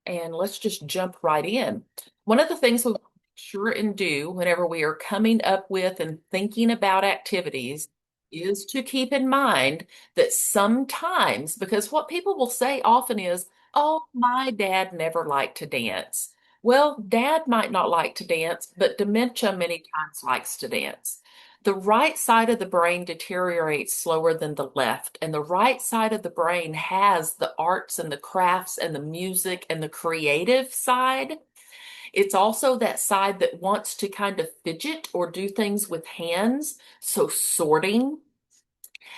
and let's just jump right in. One of the things we sure and do whenever we are coming up with and thinking about activities is to keep in mind that sometimes, because what people will say often is, oh, my dad never liked to dance. Well, dad might not like to dance, but dementia many times likes to dance. The right side of the brain deteriorates slower than the left, and the right side of the brain has the arts and the crafts and the music and the creative side. It's also that side that wants to kind of fidget or do things with hands. So sorting,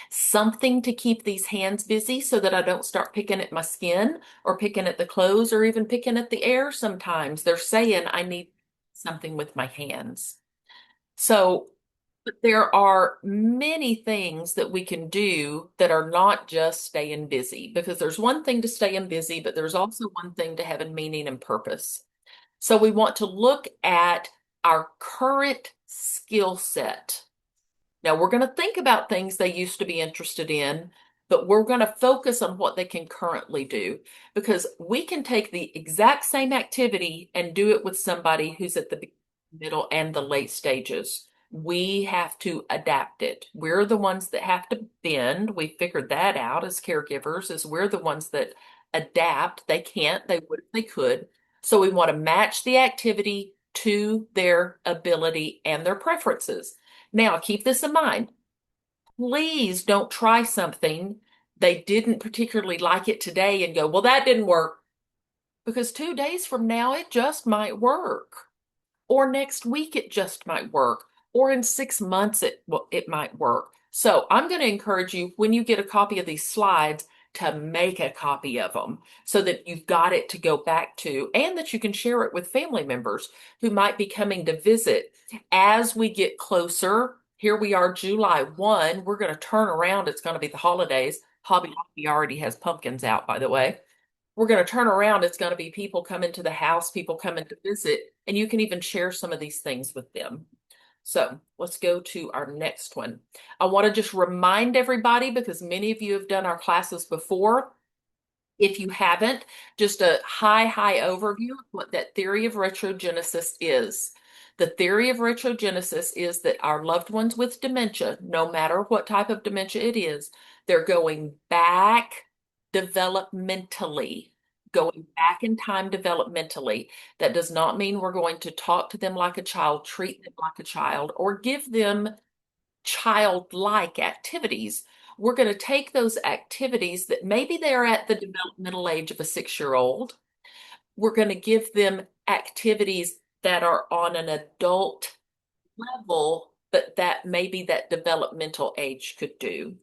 something to keep these hands busy so that I don't start picking at my skin or picking at the clothes or even picking at the air sometimes. They're saying I need something with my hands. So there are many things that we can do that are not just staying busy, because there's one thing to staying busy, but there's also one thing to having meaning and purpose. So we want to look at our current skill set. Now we're going to think about things they used to be interested in, but we're going to focus on what they can currently do, because we can take the exact same activity and do it with somebody who's at the middle and the late stages. We have to adapt it. We're the ones that have to bend. We figured that out as caregivers, is we're the ones that adapt. They can't, they would if they could. So we want to match the activity to their ability and their preferences. Now, keep this in mind. Please don't try something they didn't particularly like it today and go, well, that didn't work. Because 2 days from now, it just might work. Or next week, it just might work. Or in 6 months, it might work. So I'm going to encourage you, when you get a copy of these slides, to make a copy of them so that you've got it to go back to, and that you can share it with family members who might be coming to visit. As we get closer, here we are, July 1, we're going to turn around. It's going to be the holidays. Hobby Lobby already has pumpkins out, by the way. We're going to turn around. It's going to be people coming to the house, people coming to visit, and you can even share some of these things with them. So let's go to our next one. I want to just remind everybody, because many of you have done our classes before. If you haven't, just a high overview of what that theory of retrogenesis is. The theory of retrogenesis is that our loved ones with dementia, no matter what type of dementia it is, they're going back developmentally, going back in time developmentally. That does not mean we're going to talk to them like a child, treat them like a child, or give them childlike activities. We're going to take those activities that maybe they're at the developmental age of a 6-year-old. We're going to give them activities that are on an adult level, but that maybe that developmental age could do.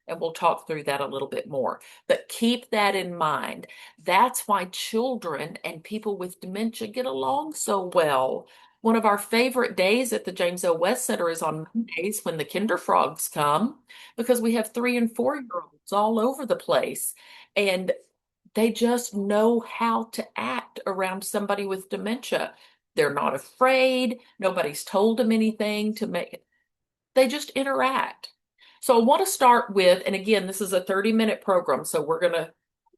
And we'll talk through that a little bit more. But keep that in mind. That's why children and people with dementia get along so well. One of our favorite days at the James O. West Center is on Mondays when the Kinder Frogs come, because we have 3 and 4-year-olds all over the place. And they just know how to act around somebody with dementia. They're not afraid. Nobody's told them anything to make it. They just interact. So I want to start with, and again, this is a 30-minute program, so we're going to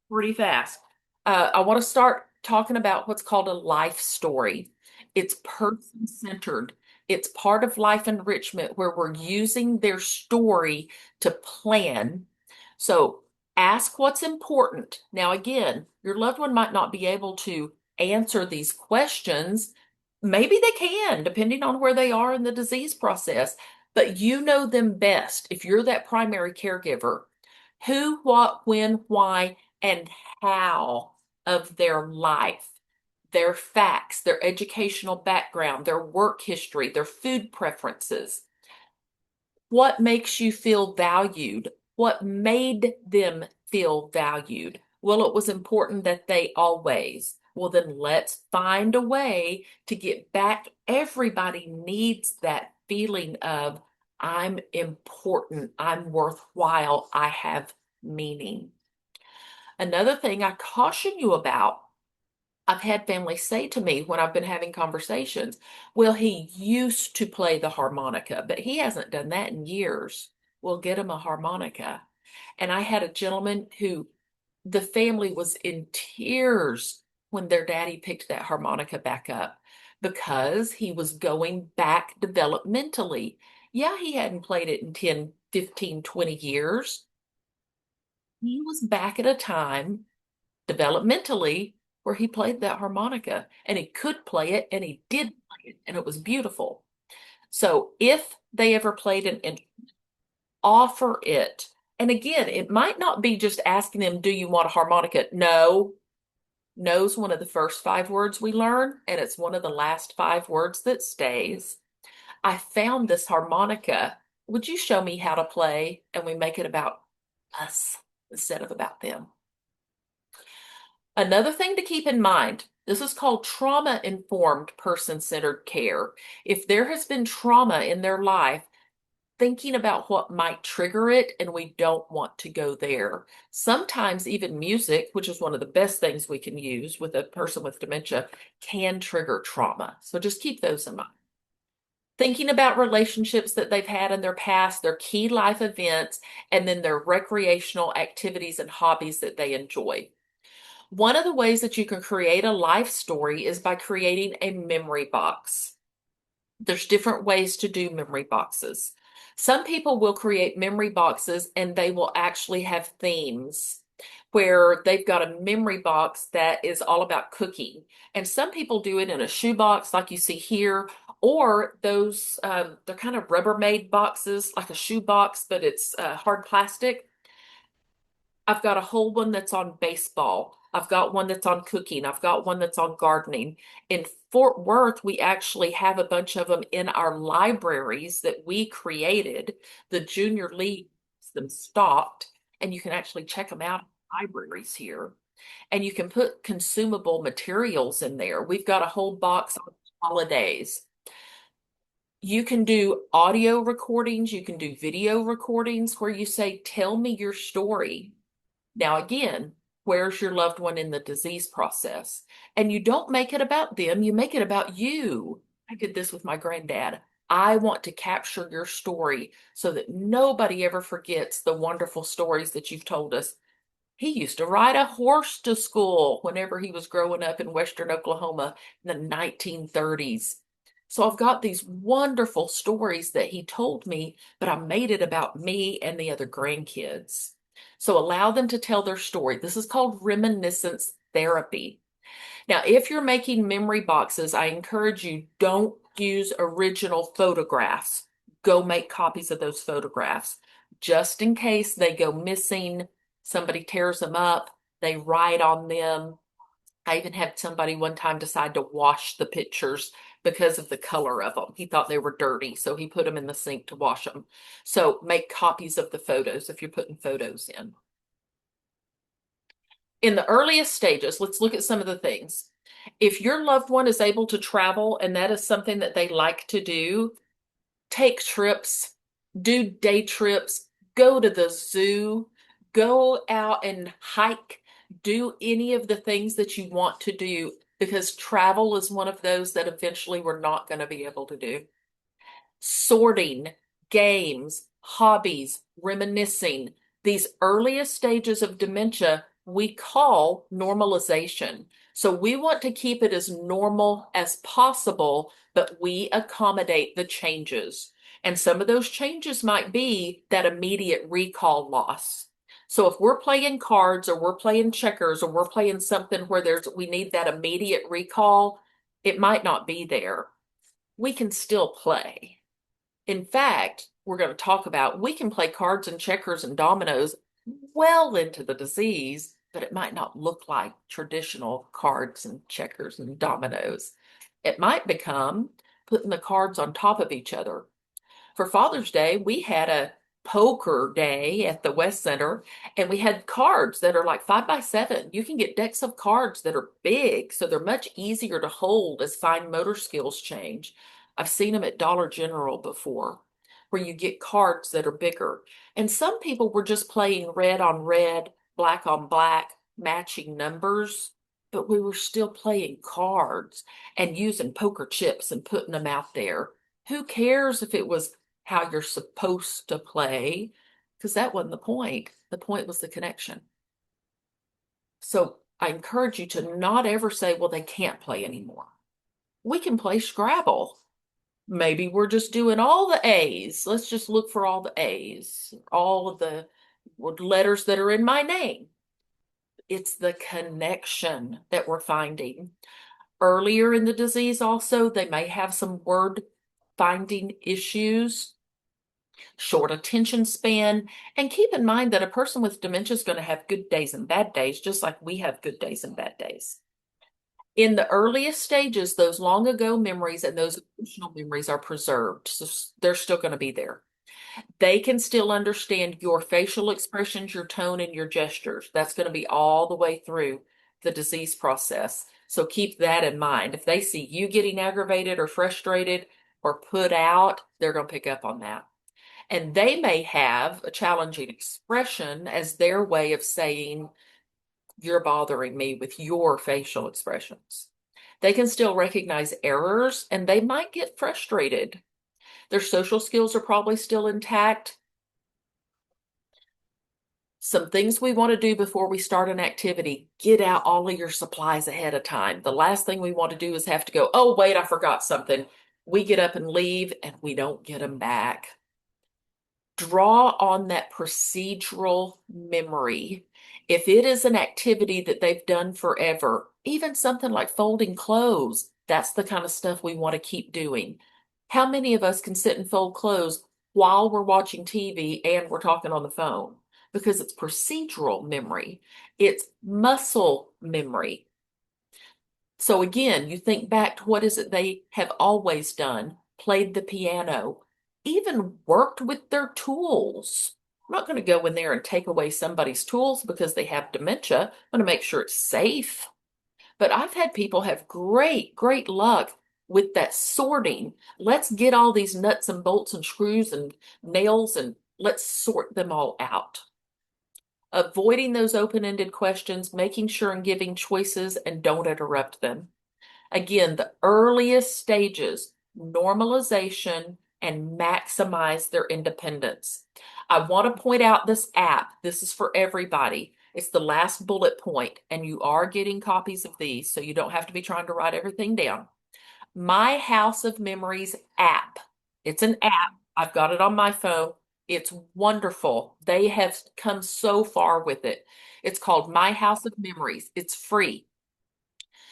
pretty fast. I want to start talking about what's called a life story. It's person-centered. It's part of life enrichment where we're using their story to plan. So ask what's important. Now, again, your loved one might not be able to answer these questions. Maybe they can, depending on where they are in the disease process, but you know them best if you're that primary caregiver. Who, what, when, why, and how of their life, their facts, their educational background, their work history, their food preferences. What makes you feel valued? What made them feel valued? Well, it was important that they always. Well, then let's find a way to get back. Everybody needs that feeling of, I'm important, I'm worthwhile, I have meaning. Another thing I caution you about, I've had families say to me when I've been having conversations, well, he used to play the harmonica, but he hasn't done that in years. We'll get him a harmonica. And I had a gentleman who the family was in tears when their daddy picked that harmonica back up because he was going back developmentally. Yeah, he hadn't played it in 10, 15, 20 years. He was back at a time developmentally where he played that harmonica and he could play it and he did play it and it was beautiful. So if they ever played an instrument, offer it. And again, it might not be just asking them, do you want a harmonica? No. No's one of the first 5 words we learn, and it's one of the last 5 words that stays. I found this harmonica. Would you show me how to play? And we make it about us instead of about them. Another thing to keep in mind, this is called trauma-informed person-centered care. If there has been trauma in their life, thinking about what might trigger it, and we don't want to go there. Sometimes even music, which is one of the best things we can use with a person with dementia, can trigger trauma. So just keep those in mind. Thinking about relationships that they've had in their past, their key life events, and then their recreational activities and hobbies that they enjoy. One of the ways that you can create a life story is by creating a memory box. There's different ways to do memory boxes. Some people will create memory boxes and they will actually have themes where they've got a memory box that is all about cooking. And some people do it in a shoebox like you see here, or those, they're kind of Rubbermaid boxes, like a shoebox, but it's hard plastic. I've got a whole one that's on baseball. I've got one that's on cooking. I've got one that's on gardening. In Fort Worth, we actually have a bunch of them in our libraries that we created. The junior league has them stocked, and you can actually check them out in libraries here. And you can put consumable materials in there. We've got a whole box on holidays. You can do audio recordings, you can do video recordings where you say, tell me your story. Now, again, where's your loved one in the disease process? And you don't make it about them, you make it about you. I did this with my granddad. I want to capture your story so that nobody ever forgets the wonderful stories that you've told us. He used to ride a horse to school whenever he was growing up in Western Oklahoma in the 1930s. So I've got these wonderful stories that he told me, but I made it about me and the other grandkids. So allow them to tell their story. This is called reminiscence therapy. Now, if you're making memory boxes, I encourage you, don't use original photographs. Go make copies of those photographs just in case they go missing, somebody tears them up, they write on them. I even had somebody one time decide to wash the pictures because of the color of them. He thought they were dirty, so he put them in the sink to wash them. So make copies of the photos if you're putting photos in. In the earliest stages, let's look at some of the things. If your loved one is able to travel and that is something that they like to do, take trips, do day trips, go to the zoo, go out and hike, do any of the things that you want to do because travel is one of those that eventually we're not going to be able to do. Sorting, games, hobbies, reminiscing, these earliest stages of dementia we call normalization. So we want to keep it as normal as possible, but we accommodate the changes. And some of those changes might be that immediate recall loss. So if we're playing cards or we're playing checkers or we're playing something where we need that immediate recall, it might not be there. We can still play. In fact, we're going to talk about we can play cards and checkers and dominoes well into the disease, but it might not look like traditional cards and checkers and dominoes. It might become putting the cards on top of each other. For Father's Day, we had a poker day at the West Center, and we had cards that are like 5x7. You can get decks of cards that are big, so they're much easier to hold as fine motor skills change. I've seen them at Dollar General before, where you get cards that are bigger. And some people were just playing red on red, black on black, matching numbers, but we were still playing cards and using poker chips and putting them out there. Who cares if it was how you're supposed to play? Because that wasn't the point. The point was the connection. So I encourage you to not ever say, well, they can't play anymore. We can play Scrabble. Maybe we're just doing all the A's. Let's just look for all the A's, all of the letters that are in my name. It's the connection that we're finding. Earlier in the disease, also, they may have some word finding issues, short attention span. And keep in mind that a person with dementia is going to have good days and bad days, just like we have good days and bad days. In the earliest stages, those long ago memories and those emotional memories are preserved. So they're still going to be there. They can still understand your facial expressions, your tone, and your gestures. That's going to be all the way through the disease process. So keep that in mind. If they see you getting aggravated or frustrated or put out, they're going to pick up on that. And they may have a challenging expression as their way of saying, you're bothering me with your facial expressions. They can still recognize errors and they might get frustrated. Their social skills are probably still intact. Some things we want to do before we start an activity, get out all of your supplies ahead of time. The last thing we want to do is have to go, oh, wait, I forgot something. We get up and leave and we don't get them back. Draw on that procedural memory. If it is an activity that they've done forever, even something like folding clothes, that's the kind of stuff we want to keep doing. How many of us can sit and fold clothes while we're watching TV and we're talking on the phone? Because it's procedural memory, it's muscle memory. So again, you think back to what is it they have always done, played the piano, even worked with their tools. I'm not going to go in there and take away somebody's tools because they have dementia. I'm going to make sure it's safe. But I've had people have great, great luck with that sorting. Let's get all these nuts and bolts and screws and nails and let's sort them all out. Avoiding those open-ended questions, making sure and giving choices and don't interrupt them. Again, the earliest stages, normalization and maximize their independence. I want to point out this app. This is for everybody. It's the last bullet point, and you are getting copies of these, so you don't have to be trying to write everything down. My House of Memories app. It's an app. I've got it on my phone. It's wonderful. They have come so far with it. It's called My House of Memories. It's free.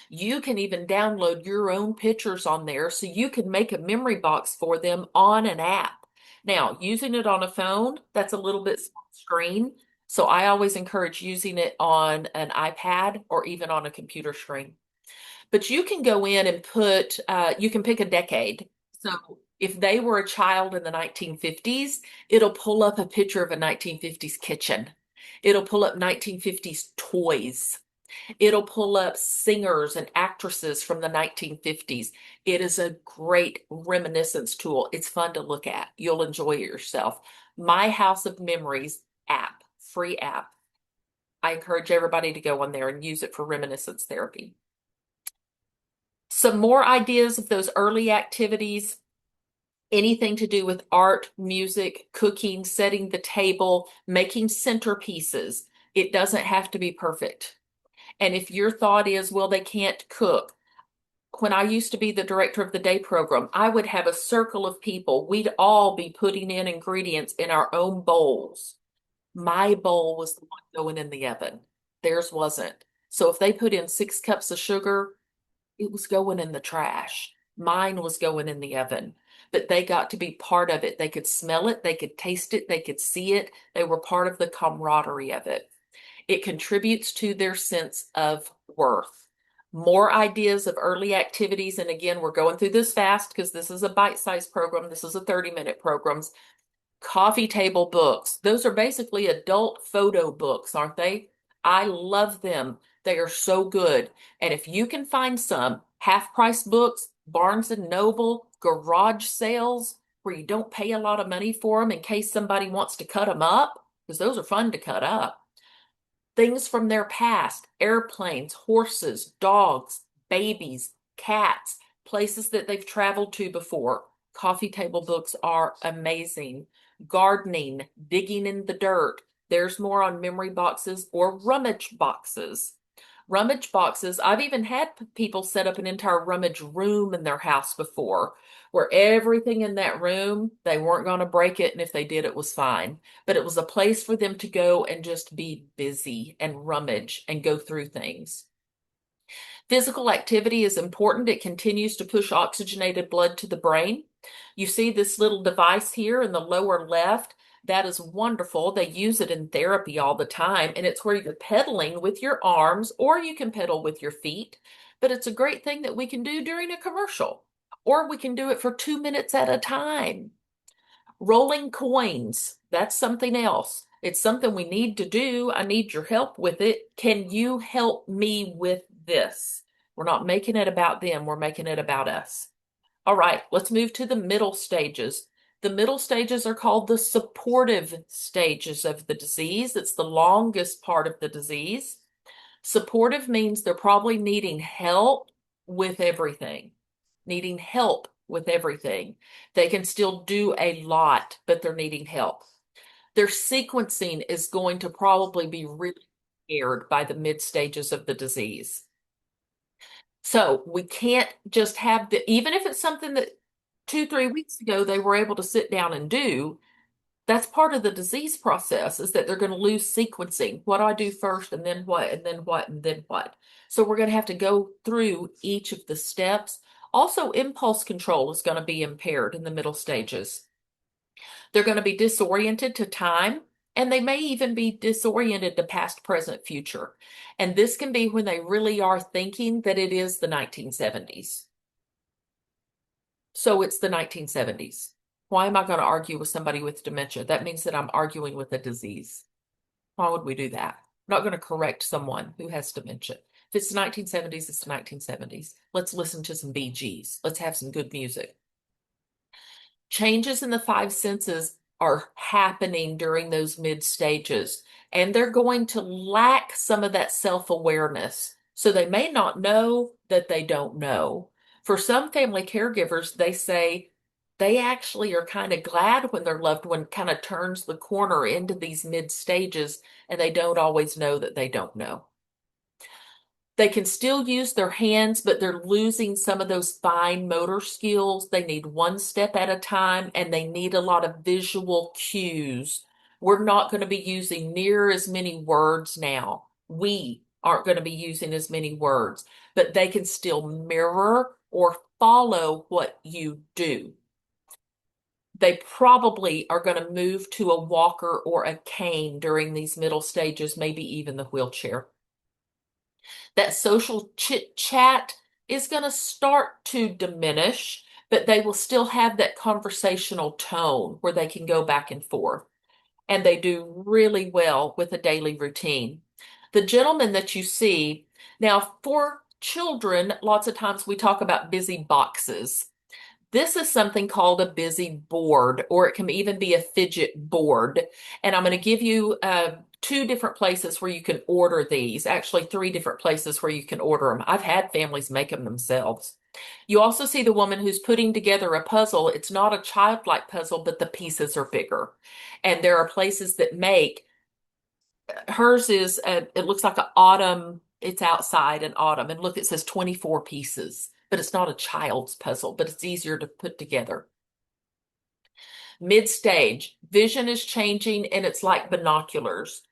You can even download your own pictures on there so you can make a memory box for them on an app. Now, using it on a phone, that's a little bit small screen. So I always encourage using it on an iPad or even on a computer screen. But you can go in and put, you can pick a decade. So if they were a child in the 1950s, it'll pull up a picture of a 1950s kitchen. It'll pull up 1950s toys. It'll pull up singers and actresses from the 1950s. It is a great reminiscence tool. It's fun to look at. You'll enjoy it yourself. My House of Memories app, free app. I encourage everybody to go on there and use it for reminiscence therapy. Some more ideas of those early activities, anything to do with art, music, cooking, setting the table, making centerpieces. It doesn't have to be perfect. And if your thought is, well, they can't cook. When I used to be the director of the day program, I would have a circle of people. We'd all be putting in ingredients in our own bowls. My bowl was the one going in the oven. Theirs wasn't. So if they put in 6 cups of sugar, it was going in the trash. Mine was going in the oven. But they got to be part of it. They could smell it, they could taste it, they could see it. They were part of the camaraderie of it. It contributes to their sense of worth. More ideas of early activities. And again, we're going through this fast because this is a bite-sized program. This is a 30-minute program. Coffee table books. Those are basically adult photo books, aren't they? I love them. They are so good. And if you can find some half-price books, Barnes and Noble, garage sales, where you don't pay a lot of money for them in case somebody wants to cut them up, because those are fun to cut up. Things from their past, airplanes, horses, dogs, babies, cats, places that they've traveled to before. Coffee table books are amazing. Gardening, digging in the dirt. There's more on memory boxes or rummage boxes. Rummage boxes, I've even had people set up an entire rummage room in their house before, where everything in that room, they weren't going to break it, and if they did, it was fine. But it was a place for them to go and just be busy and rummage and go through things. Physical activity is important. It continues to push oxygenated blood to the brain. You see this little device here in the lower left. That is wonderful. They use it in therapy all the time, and it's where you're pedaling with your arms or you can pedal with your feet. But it's a great thing that we can do during a commercial, or we can do it for 2 minutes at a time. Rolling coins, that's something else. It's something we need to do. I need your help with it. Can you help me with this? We're not making it about them, we're making it about us. All right, let's move to the middle stages. The middle stages are called the supportive stages of the disease. It's the longest part of the disease. Supportive means they're probably needing help with everything, needing help with everything. They can still do a lot, but they're needing help. Their sequencing is going to probably be really scared by the mid stages of the disease. So we can't just have even if it's something that 2, 3 weeks ago they were able to sit down and do, that's part of the disease process is that they're going to lose sequencing. What do I do first and then what and then what and then what? So we're going to have to go through each of the steps. Also, impulse control is going to be impaired in the middle stages. They're going to be disoriented to time, and they may even be disoriented to past, present, future. And this can be when they really are thinking that it is the 1970s. So it's the 1970s. Why am I going to argue with somebody with dementia? That means that I'm arguing with a disease. Why would we do that? I'm not going to correct someone who has dementia. If it's the 1970s, it's the 1970s. Let's listen to some Bee Gees. Let's have some good music. Changes in the five senses are happening during those mid stages, and they're going to lack some of that self-awareness. So they may not know that they don't know. For some family caregivers, they say they actually are kind of glad when their loved one kind of turns the corner into these mid stages and they don't always know that they don't know. They can still use their hands, but they're losing some of those fine motor skills. They need one step at a time and they need a lot of visual cues. We're not going to be using near as many words now. We aren't going to be using as many words, but they can still mirror or follow what you do. They probably are going to move to a walker or a cane during these middle stages, maybe even the wheelchair. That social chit chat is going to start to diminish, but they will still have that conversational tone where they can go back and forth. And they do really well with a daily routine. The gentleman that you see, now for children, lots of times we talk about busy boxes. This is something called a busy board, or it can even be a fidget board. And I'm going to give you 2 different places where you can order these, actually 3 different places where you can order them. I've had families make them themselves. You also see the woman who's putting together a puzzle. It's not a childlike puzzle, but the pieces are bigger. And there are places that make, hers is, it looks like an autumn, it's outside in autumn. And look, it says 24 pieces, but it's not a child's puzzle, but it's easier to put together. Mid-stage, vision is changing and it's like binoculars.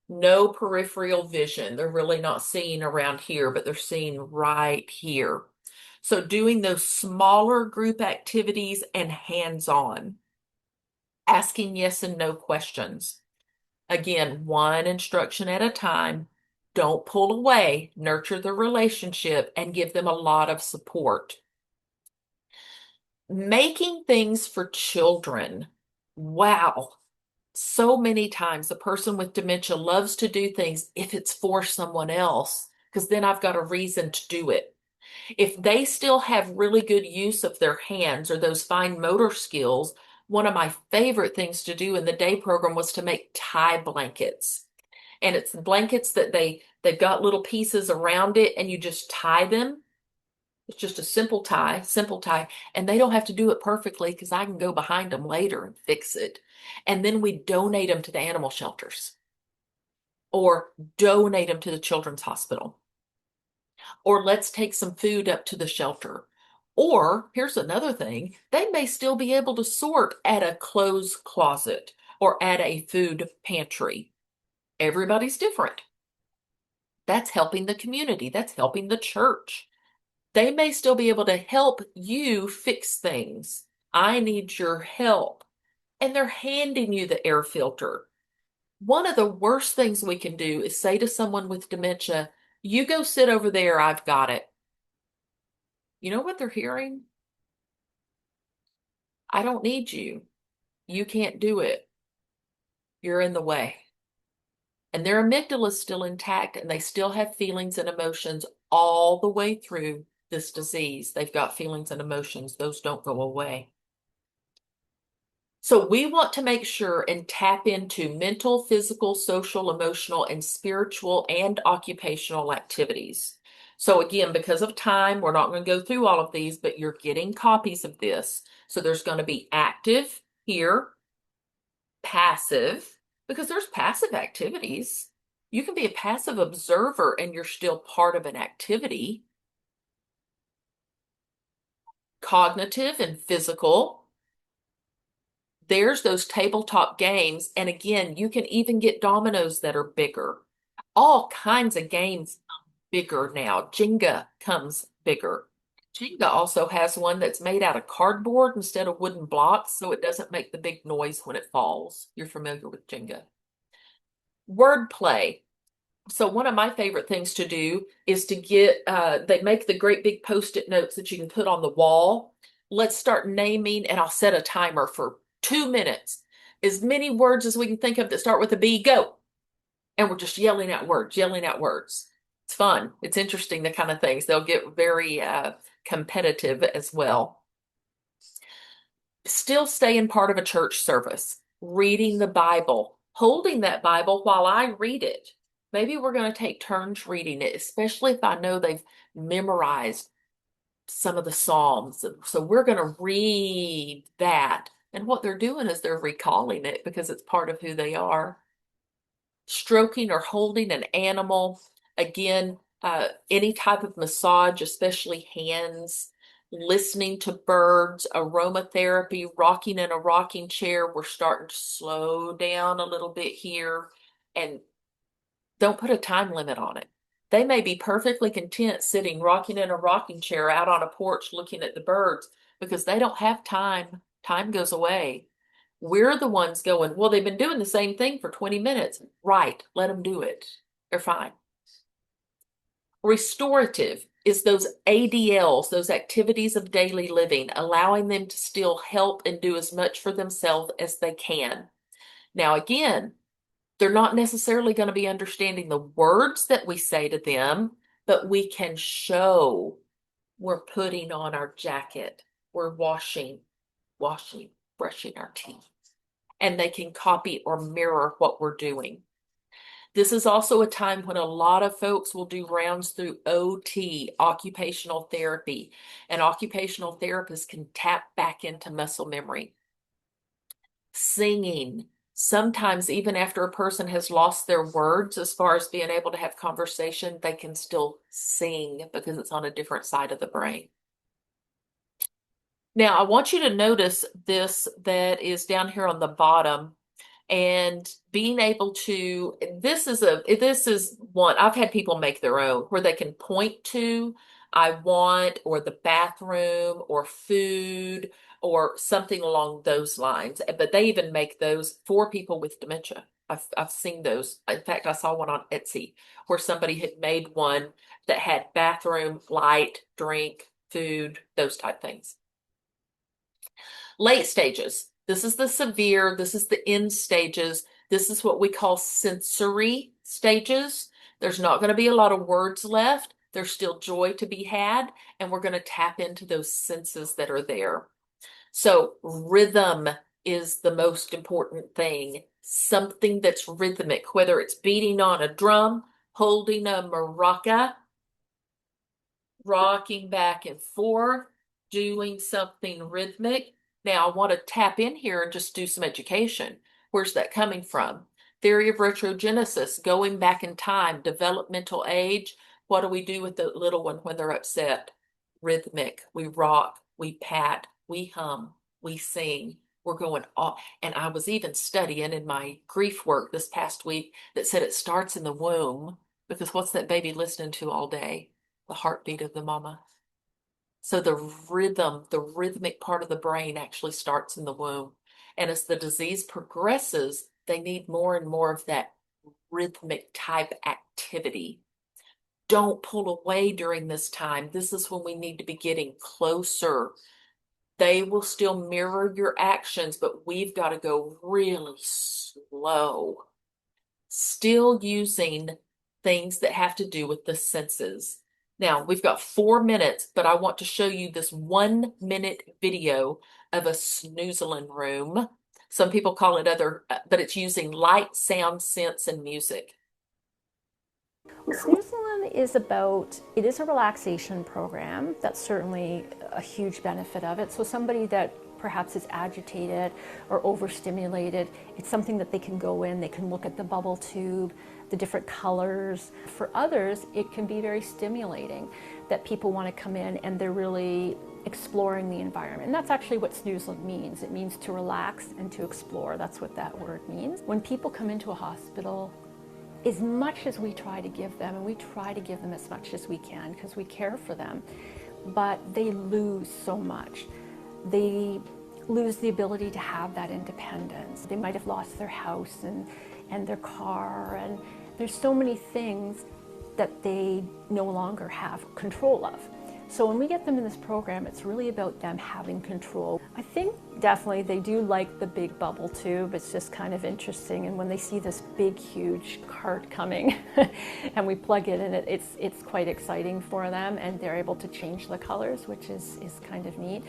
No peripheral vision. They're really not seeing around here, but they're seeing right here. So doing those smaller group activities and hands-on, asking yes and no questions. Again, one instruction at a time. Don't pull away, nurture the relationship, and give them a lot of support. Making things for children. Wow. So many times a person with dementia loves to do things if it's for someone else, because then I've got a reason to do it. If they still have really good use of their hands or those fine motor skills, one of my favorite things to do in the day program was to make tie blankets. And it's blankets that they've got little pieces around it and you just tie them. It's just a simple tie, and they don't have to do it perfectly because I can go behind them later and fix it. And then we donate them to the animal shelters or donate them to the children's hospital. Or let's take some food up to the shelter. Or here's another thing, they may still be able to sort at a clothes closet or at a food pantry. Everybody's different. That's helping the community, that's helping the church. They may still be able to help you fix things. I need your help. And they're handing you the air filter. One of the worst things we can do is say to someone with dementia, you go sit over there, I've got it. You know what they're hearing? I don't need you. You can't do it. You're in the way. And their amygdala is still intact and they still have feelings and emotions all the way through this disease. They've got feelings and emotions. Those don't go away. So we want to make sure and tap into mental, physical, social, emotional, and spiritual and occupational activities. So again, because of time, we're not going to go through all of these, but you're getting copies of this. So there's going to be active here, passive, because there's passive activities. You can be a passive observer and you're still part of an activity. Cognitive and physical. There's those tabletop games. And again, you can even get dominoes that are bigger. All kinds of games bigger now. Jenga comes bigger. Jenga also has one that's made out of cardboard instead of wooden blocks, so it doesn't make the big noise when it falls. You're familiar with Jenga. Wordplay. So one of my favorite things to do is to get, they make the great big Post-it notes that you can put on the wall. Let's start naming, and I'll set a timer for 2 minutes. As many words as we can think of that start with a B, go. And we're just yelling out words, yelling out words. It's fun. It's interesting, the kind of things. They'll get very competitive as well. Still staying part of a church service, reading the Bible, holding that Bible while I read it. Maybe we're going to take turns reading it, especially if I know they've memorized some of the Psalms. So we're going to read that. And what they're doing is they're recalling it because it's part of who they are. Stroking or holding an animal. Again, any type of massage, especially hands, listening to birds, aromatherapy, rocking in a rocking chair. We're starting to slow down a little bit here and don't put a time limit on it. They may be perfectly content sitting rocking in a rocking chair out on a porch looking at the birds because they don't have time. Time goes away. We're the ones going, well, they've been doing the same thing for 20 minutes. Right, let them do it. They're fine. Restorative is those ADLs, those activities of daily living, allowing them to still help and do as much for themselves as they can. Now, again, they're not necessarily going to be understanding the words that we say to them, but we can show we're putting on our jacket, we're washing, brushing our teeth, and they can copy or mirror what we're doing. This is also a time when a lot of folks will do rounds through OT, occupational therapy, and occupational therapists can tap back into muscle memory. Singing, sometimes even after a person has lost their words, as far as being able to have conversation, they can still sing because it's on a different side of the brain. Now, I want you to notice this that is down here on the bottom. And being able to, this is one, I've had people make their own where they can point to, I want, or the bathroom, or food, or something along those lines. But they even make those for people with dementia. I've seen those. In fact, I saw one on Etsy where somebody had made one that had bathroom, light, drink, food, those type things. Late stages. This is the severe, this is the end stages. This is what we call sensory stages. There's not going to be a lot of words left. There's still joy to be had, and we're going to tap into those senses that are there. So rhythm is the most important thing. Something that's rhythmic, whether it's beating on a drum, holding a maraca, rocking back and forth, doing something rhythmic. Now, I want to tap in here and just do some education. Where's that coming from? Theory of retrogenesis, going back in time, developmental age. What do we do with the little one when they're upset? Rhythmic. We rock, we pat, we hum, we sing. We're going all, and I was even studying in my grief work this past week that said it starts in the womb because what's that baby listening to all day? The heartbeat of the mama. So the rhythm, the rhythmic part of the brain actually starts in the womb. And as the disease progresses, they need more and more of that rhythmic type activity. Don't pull away during this time. This is when we need to be getting closer. They will still mirror your actions, but we've got to go really slow. Still using things that have to do with the senses. Now, we've got 4 minutes, but I want to show you this 1 minute video of a Snoezelen room. Some people call it other, but it's using light, sound, sense, and music. Well, Snoezelen is about, it is a relaxation program. That's certainly a huge benefit of it. So somebody that perhaps is agitated or overstimulated, it's something that they can go in, they can look at the bubble tube, the different colors. For others, it can be very stimulating that people want to come in and they're really exploring the environment. And that's actually what Snoezelen means. It means to relax and to explore. That's what that word means. When people come into a hospital, as much as we try to give them, and we try to give them as much as we can because we care for them, but they lose so much. They lose the ability to have that independence. They might have lost their house and their car, and there's so many things that they no longer have control of. So when we get them in this program, it's really about them having control. I think definitely they do like the big bubble tube. It's just kind of interesting. And when they see this big, huge cart coming and we plug it in, it's quite exciting for them, and they're able to change the colors, which is kind of neat.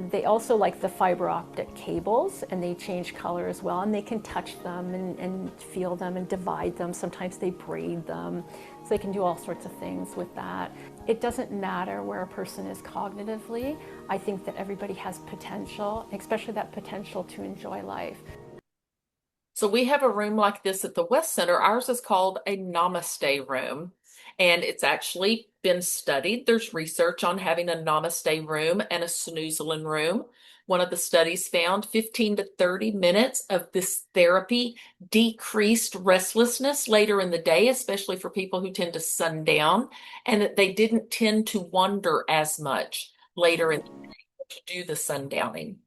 They also like the fiber optic cables, and they change color as well, and they can touch them and feel them and divide them. Sometimes they braid them, so they can do all sorts of things with that. It doesn't matter where a person is cognitively. I think that everybody has potential, especially that potential to enjoy life. So we have a room like this at the West Center. Ours is called a Namaste room, and it's actually been studied. There's research on having a Namaste room and a Snoezelen room. One of the studies found 15 to 30 minutes of this therapy decreased restlessness later in the day, especially for people who tend to sundown, and that they didn't tend to wander as much later in the day to do the sundowning.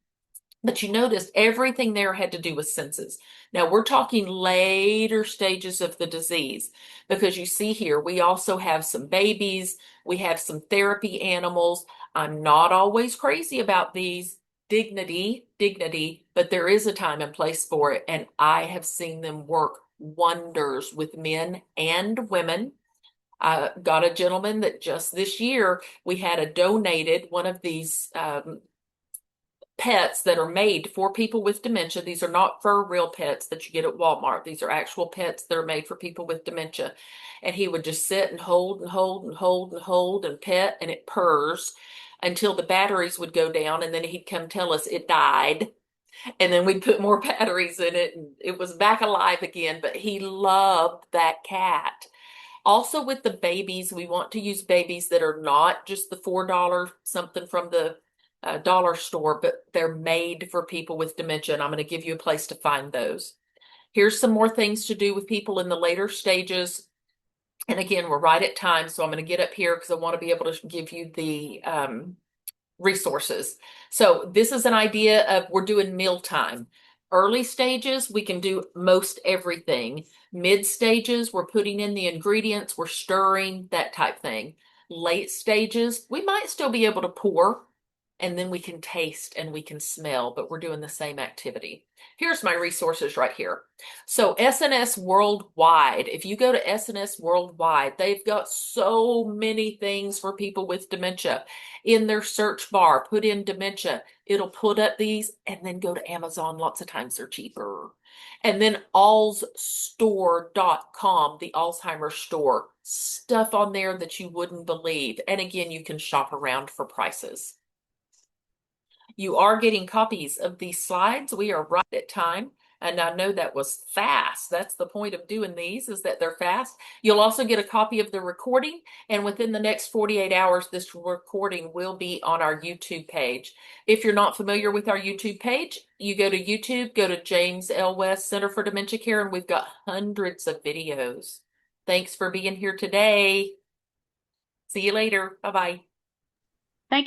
But you notice everything there had to do with senses. Now we're talking later stages of the disease because you see here, we also have some babies, we have some therapy animals. I'm not always crazy about these dignity, but there is a time and place for it. And I have seen them work wonders with men and women. I got a gentleman that just this year we had a donated one of these pets that are made for people with dementia. These are not fur real pets that you get at Walmart. These are actual pets that are made for people with dementia. And he would just sit and hold and hold and hold and hold and pet, and it purrs until the batteries would go down, and then he'd come tell us it died. And then we'd put more batteries in it, and it was back alive again. But he loved that cat. Also, with the babies, we want to use babies that are not just the $4 something from the dollar store, but they're made for people with dementia. And I'm going to give you a place to find those. Here's some more things to do with people in the later stages. And again, we're right at time, so I'm going to get up here because I want to be able to give you the resources. So this is an idea of we're doing mealtime. Early stages, we can do most everything. Mid stages, we're putting in the ingredients, we're stirring, that type thing. Late stages, we might still be able to pour, and then we can taste and we can smell, but we're doing the same activity. Here's my resources right here. So SNS Worldwide, if you go to SNS Worldwide, they've got so many things for people with dementia. In their search bar, put in dementia. It'll put up these, and then go to Amazon. Lots of times they're cheaper. And then allsstore.com, the Alzheimer's store. Stuff on there that you wouldn't believe. And again, you can shop around for prices. You are getting copies of these slides. We are right at time. And I know that was fast. That's the point of doing these, is that they're fast. You'll also get a copy of the recording, and within the next 48 hours, this recording will be on our YouTube page. If you're not familiar with our YouTube page, you go to YouTube, go to James L. West Center for Dementia Care, and we've got hundreds of videos. Thanks for being here today. See you later. Bye-bye.